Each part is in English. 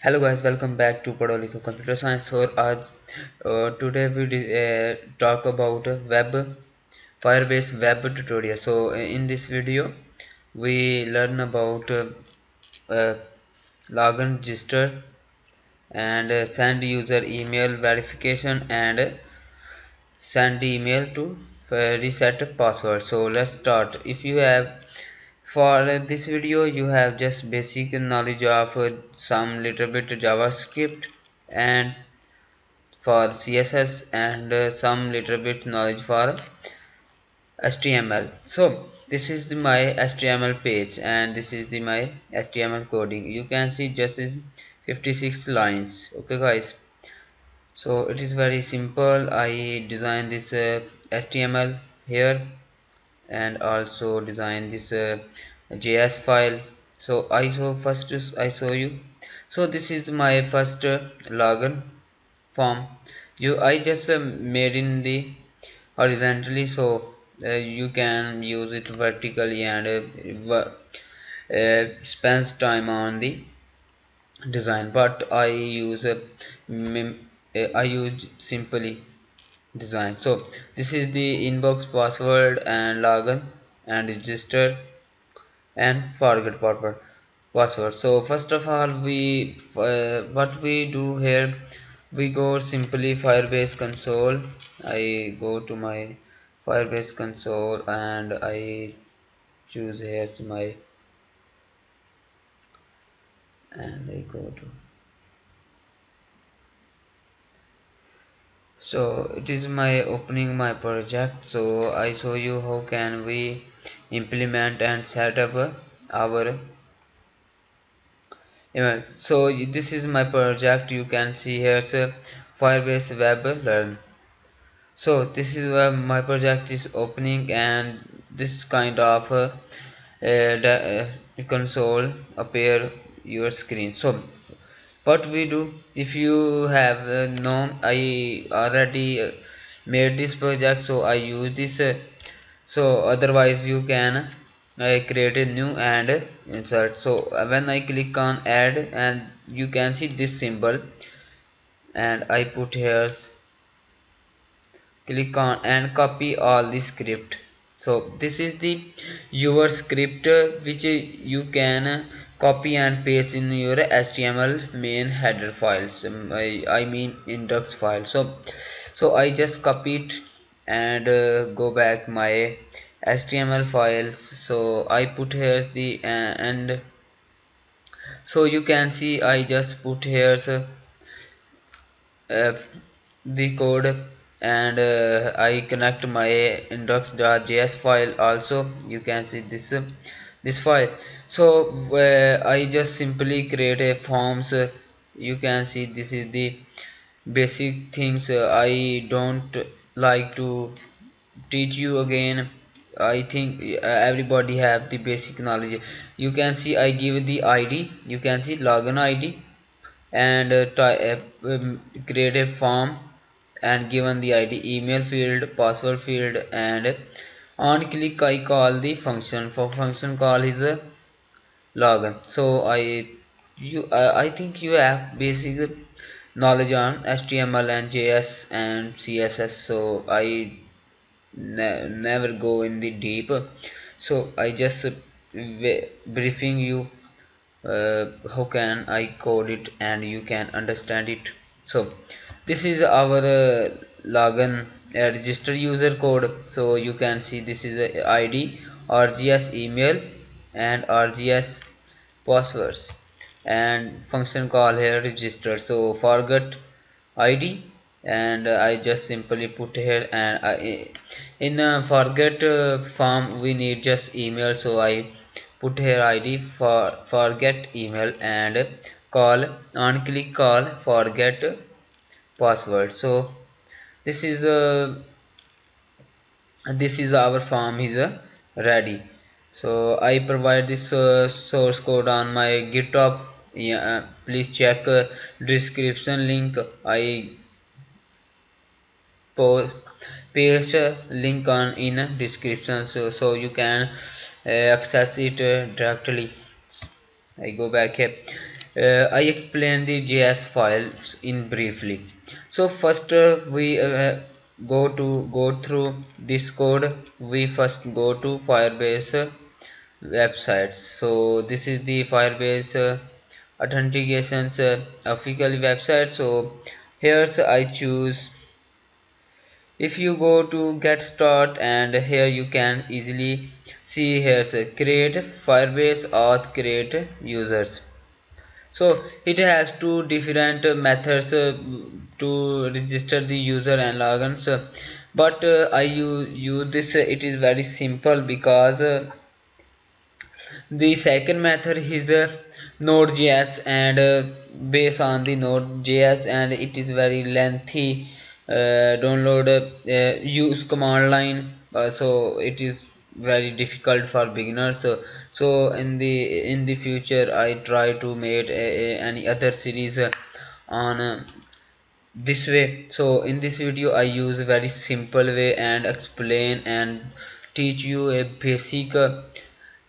Hello guys, welcome back to Parho Likho Computer Science. Today we talk about Firebase Web tutorial. In this video we learn about uh, login register and send user email verification and send email to reset password. So let's start. If you have For this video you have just basic knowledge of some little bit JavaScript and for CSS and some little bit knowledge for HTML. So this is my HTML page and this is my HTML coding. You can see just is 56 lines. Okay guys, so it is very simple. I designed this HTML here and also design this JS file. So I show you. So this is my first login form. I just made in the horizontally, so you can use it vertically and spends time on the design. But I use simply design. So this is the inbox password and login and register and forget password. So first of all we what we do here, we go simply Firebase console. I go to my Firebase console and I choose here's my and I go to, so it is my opening my project. So I show you how can we implement and set up our email. So this is my project. You can see here's a Firebase Web Learn. So this is where my project is opening and this kind of console appear your screen. So what we do, if you have I already made this project, so I use this so otherwise you can create a new and insert. So when I click on add and you can see this symbol and I put here, click on and copy all the script. So this is the your script which you can copy and paste in your HTML main header files. I mean index file. So I just copy it and go back my HTML files. So I put here the and so you can see I just put here uh, the code and I connect my index.js file. Also you can see this file. So I just simply create a forms. You can see this is the basic things. I don't like to teach you again. I think everybody have the basic knowledge. You can see I give the ID. You can see login ID and create a form and given the ID, email field, password field, and on click I call the function. For function call is a login. So I think you have basic knowledge on HTML and JS and CSS. So I never go in the deep. So I just briefing you how can I code it and you can understand it. So this is our login register user code. So you can see this is a ID, RGS email and RGS passwords and function call here register. So forget ID and I just simply put here and in forget form we need just email. So I put here ID for forget email and call on click call forget password. So this is our form is ready. So I provide this source code on my GitHub. Yeah, please check description link. I post paste link on in description, so you can access it directly. I go back here I explain the JS files in briefly. So first we go through this code. We first go to Firebase websites. So this is the Firebase authentications official website. So here's I choose. If you go to get start, and here you can easily see here's create Firebase auth create users. So it has two different methods to register the user and logins, but I use this. It is very simple because the second method is Node.js, and based on the Node.js, and it is very lengthy. Download use command line, so it is very difficult for beginners. So in the future, I try to make any other series on this way. So in this video, I use a very simple way and explain and teach you a basic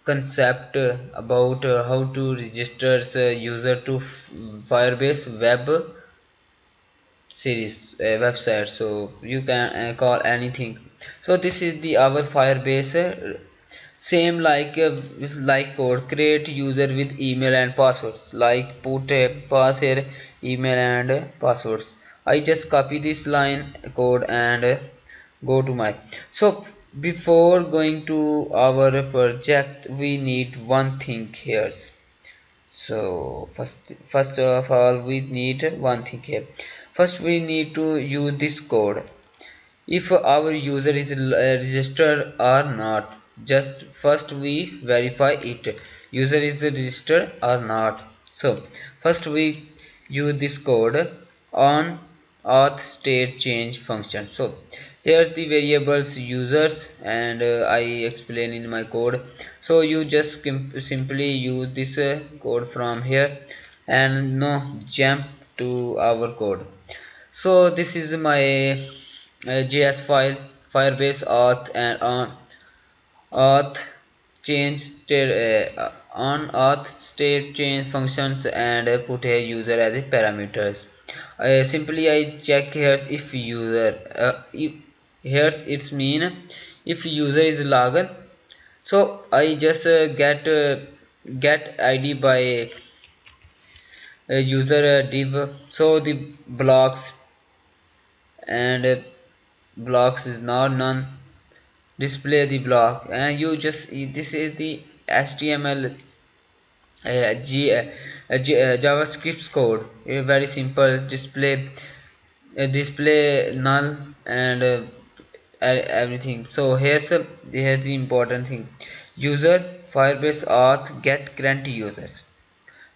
concept about how to register user to Firebase Web series website. So you can call anything. So this is the our Firebase same like code. Create user with email and passwords, like put a pass here email and passwords. I just copy this line code and go to my. So before going to our project, we need one thing here. So first of all, we need one thing here. First we need to use this code. If our user is registered or not, just first we verify it user is registered or not. So first we use this code on auth state change function. So here's the variables users, and I explain in my code. So you just simply use this code from here and no jump to our code. So this is my JS file, Firebase auth and auth change state on auth state change functions, and put a user as a parameters. Simply I check here if user if here's its mean if user is logged. So I just get ID by user div. So the blocks and blocks is now none. Display the block, and you just this is the HTML JavaScript code. A very simple display null and everything. So here's the important thing: user Firebase auth get current users.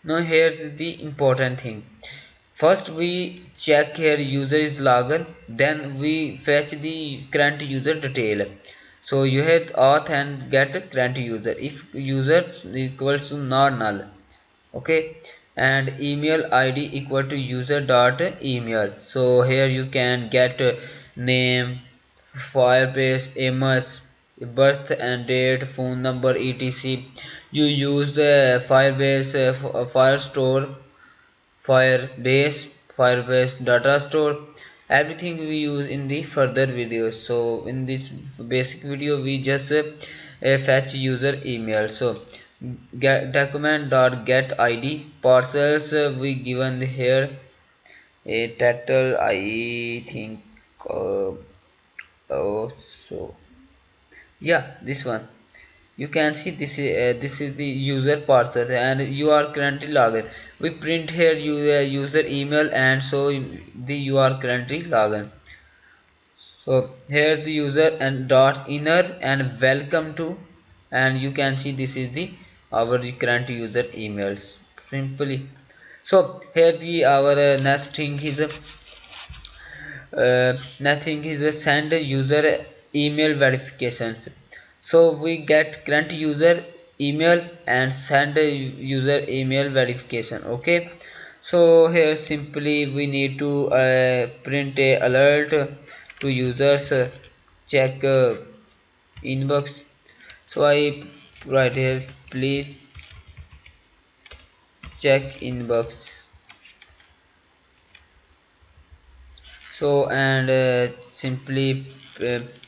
Now here's the important thing. First we check here user is logged, then we fetch the current user detail. So you hit auth and get current user if user equals to not null. Okay, and email ID equal to user dot email. So here you can get name, Firebase, ms, birth and date, phone number, etc. You use the Firebase firestore, Firebase data store. Everything we use in the further videos. So in this basic video we just fetch user email. So get document dot get id parcels we given here a title, I think uh, oh, so yeah, this one you can see this is the user parser, and you are currently logged. We print here user email, and so the you are currently logged. So here the user and dot inner and welcome to, and you can see this is the our current user emails simply. So here the our next thing is nothing is a send user email verifications. So we get current user email and send user email verification. Okay, so here simply we need to print a alert to users check inbox. So I write here please check inbox. So and simply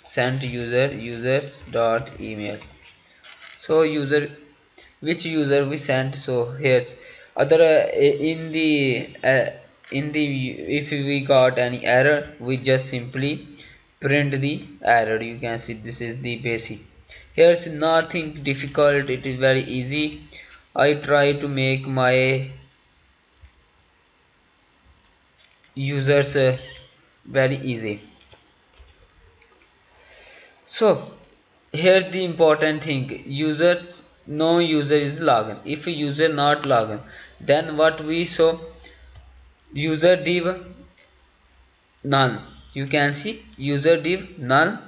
send users dot email. So which user we sent. So here's other in the if we got any error, we just simply print the error. You can see this is the basic. Here's nothing difficult, it is very easy. I try to make my users very easy. So here's the important thing, users, no user is logged. If a user not logged, then what we show, user div none. You can see user div none,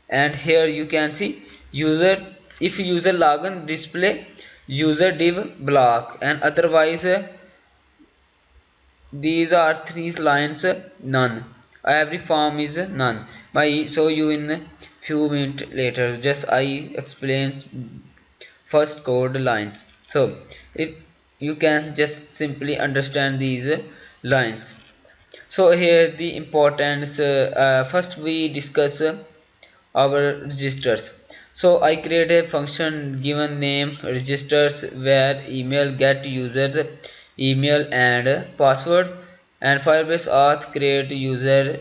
and here you can see user, if user login display user div block, and otherwise these are three lines none. Every form is none. I show you in few minutes later. Just I explain first code lines. So if you can just simply understand these lines. So here the importance. First we discuss our registers. So I create a function given name registers where email get user email and password, and Firebase auth create user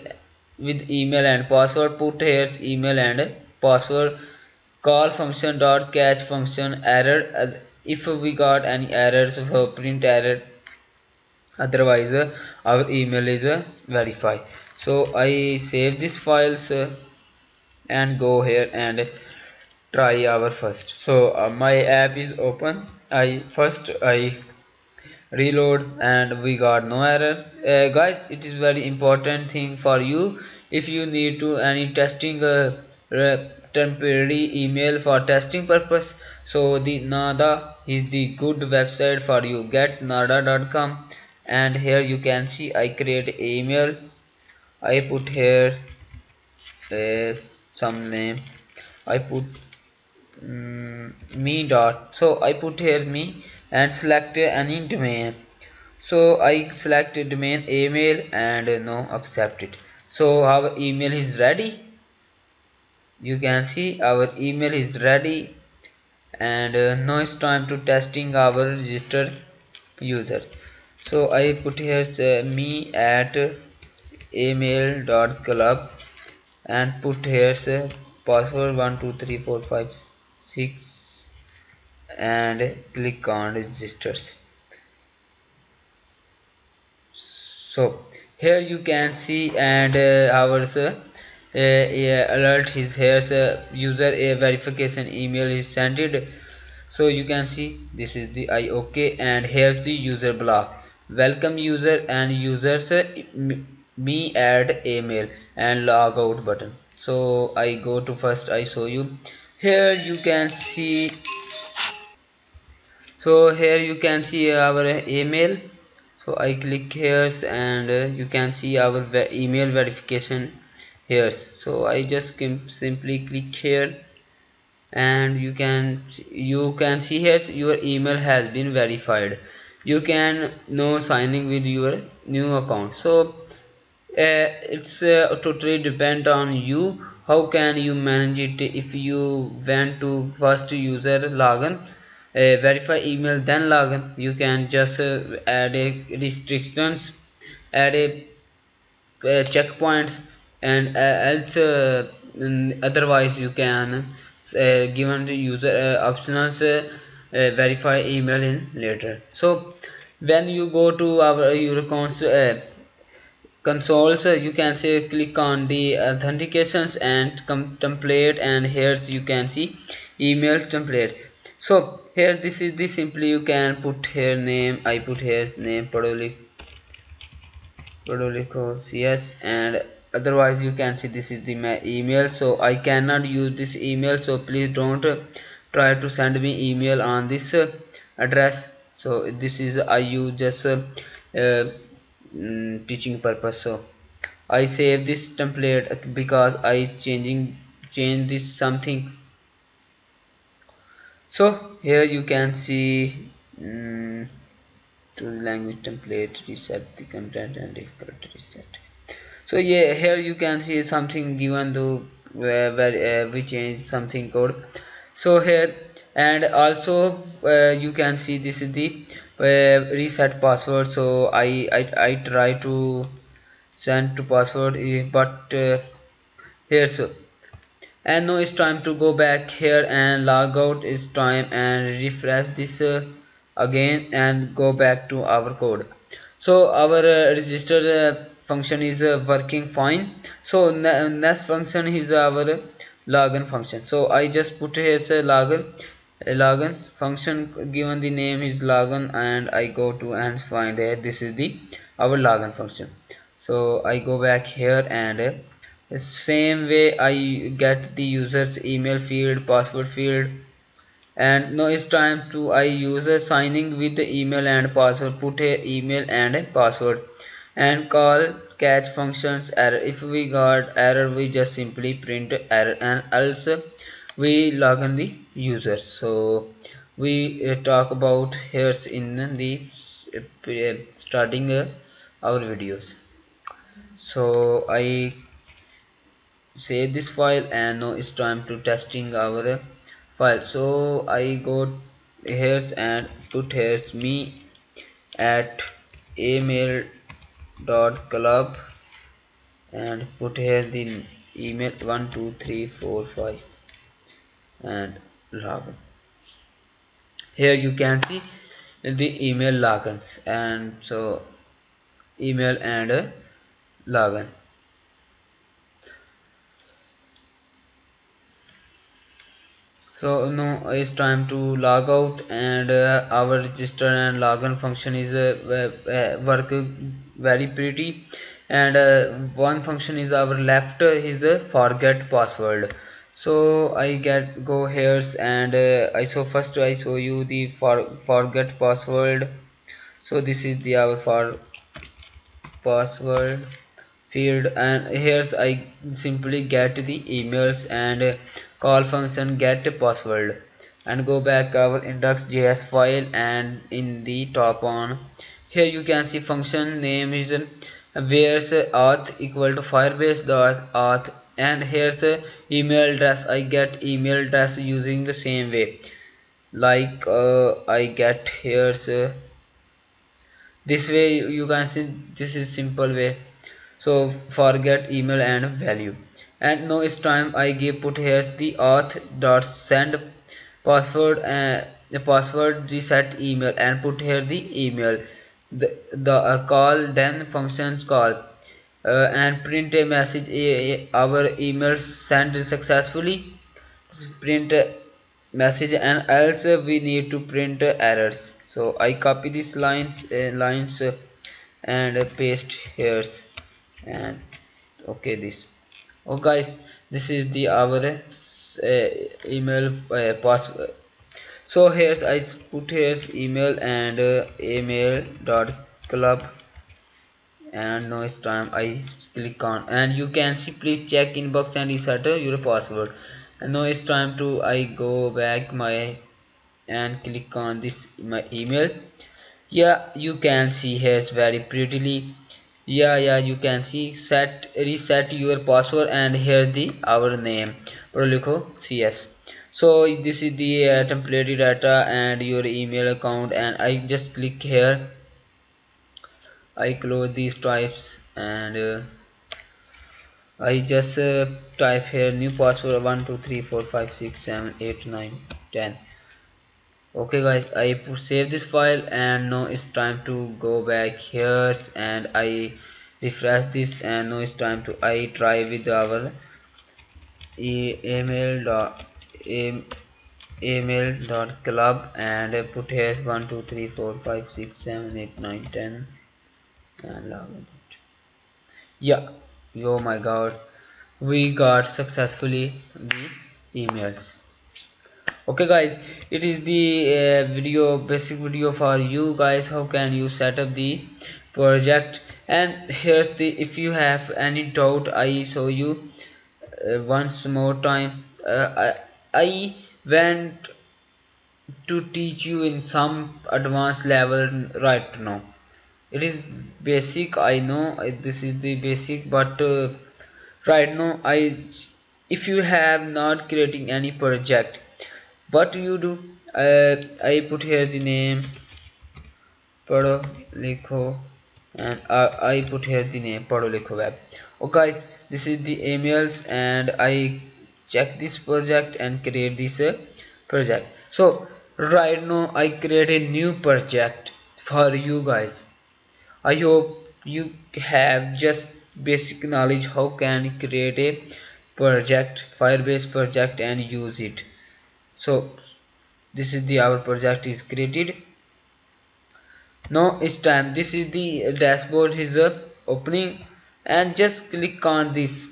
with email and password, put here's email and password, call function dot catch function error. If we got any errors, for print error, otherwise our email is verified. So I save these files and go here and try our first. So my app is open. I reload and we got no error. Guys, it is very important thing for you. If you need to any testing temporary email for testing purpose, so the Nada is the good website for you. Get nada.com, and here you can see I create email. I put here some name. I put me dot. So I put here me and select any domain. So I select domain email and no accept it. So our email is ready. You can see our email is ready, and now it's time to testing our registered user. So I put here me at email.club and put here password 123456 and click on registers. So here you can see, and our alert is here, user a verification email is sent it. So you can see this is the OK, and here's the user block, welcome user and users me add email and log out button. So I go to first, I show you here. You can see, so here you can see our email. So I click here and you can see our email verification here. So I just simply click here, and you can see here your email has been verified. You can now signing with your new account. So it's totally depend on you. How can you manage it? If you went to first user login, verify email then login, you can just add a restrictions, add a checkpoints, and else otherwise you can given the user optionals verify email in later. So when you go to our your accounts consoles, you can say click on the authentications and template, and here you can see email template. So here this is the simply you can put here name. I put here name Likho CS, and otherwise you can see this is the my email. So I cannot use this email, so please don't try to send me email on this address. So this is I use just teaching purpose. So I save this template because I change this something. So here you can see to the language template, reset the content and difficult reset. So yeah, here you can see something given to where we change something code. So here, and also you can see this is the reset password. So I try to send to password, but here, so and now it's time to go back here and log out. It's time and refresh this again and go back to our code. So our register function is working fine. So next function is our login function. So I just put here a login function, given the name is login, and I go to and find this is the our login function. So I go back here and same way I get the user's email field, password field, and now it's time to I use a signing with the email and password, put a email and a password, and call catch functions error. If we got error, we just simply print error, and else we log in the user. So we talk about here in the starting our videos. So I save this file, and now it's time to testing our file. So I go here and put here's me at email.club and put here the email 12345 and login. Here you can see the email logins, and so email and login. So now it's time to log out, and our register and login function is work very pretty, and one function is our left is forget password. So I go here and I first I show you the forget password. So this is the our for password field, and here's I simply get the emails and call function get password, and go back our index.js file, and in the top on here you can see function name is where's auth equal to firebase dot auth, and here's email address. I get email address using the same way, like I get here's this way you can see this is simple way. So forget email and value, and now it's time I give put here the auth dot send password and the password reset email, and put here the email, the call then functions call, and print a message, our email sent successfully, print message, and else we need to print errors. So I copy these lines and paste here, and okay this. Oh guys, this is the our email password. So here's I put here's email and email dot club, and now it's time I click on, and you can simply check inbox and reset your password. And now it's time to I go back my and click on this my email. Yeah, you can see here it's very prettily. Yeah, you can see set reset your password, and here's the our name Likho CS. So this is the template data and your email account, and I just click here, I close these types, and I just type here new password 12345678910. Okay guys, I save this file, and now it's time to go back here and I refresh this, and now it's time to I try with our email dot email dot club, and put here 12345678910 and log in. Yeah, oh my god, we got successfully the emails. Okay guys, it is the basic video for you guys, how can you set up the project. And here's the, if you have any doubt, I show you once more time. I went to teach you in some advanced level right now. It is basic, I know, this is the basic, but right now if you have not creating any project, what you do, I put here the name Parho Likho, and I put here the name Parho Likho Web. Oh guys, this is the emails, and I check this project and create this project. So right now I create a new project for you guys. I hope you have just basic knowledge how can you create a project, Firebase project, and use it. So this is the our project is created. Now it's time. This is the dashboard is opening, and just click on this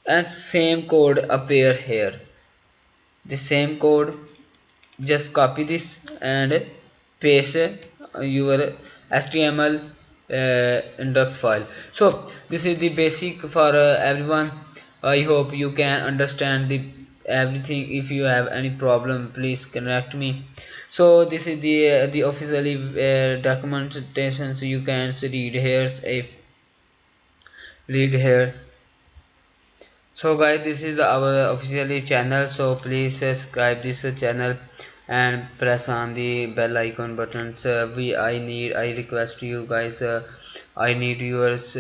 and same code appear here. The same code, just copy this and paste your HTML index file. So this is the basic for everyone. I hope you can understand the everything. If you have any problem, please connect me. So this is the officially documentation, so you can read here. If read here. So guys, this is our officially channel, so please subscribe this channel and press on the bell icon buttons. I request you guys, I need yours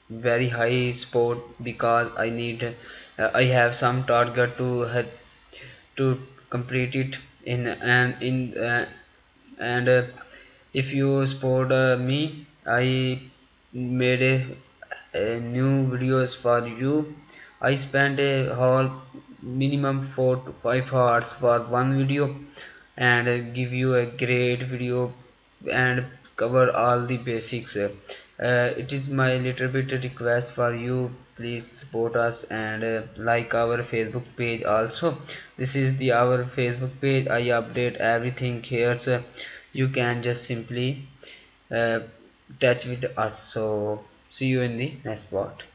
very high support, because I need I have some target to complete it in and if you support me, I made a new videos for you. I spent a whole minimum 4 to 5 hours for one video, and give you a great video and cover all the basics. It is my little bit request for you, please support us and like our Facebook page also. This is the our Facebook page. I update everything here, so you can just simply touch with us. So see you in the next part.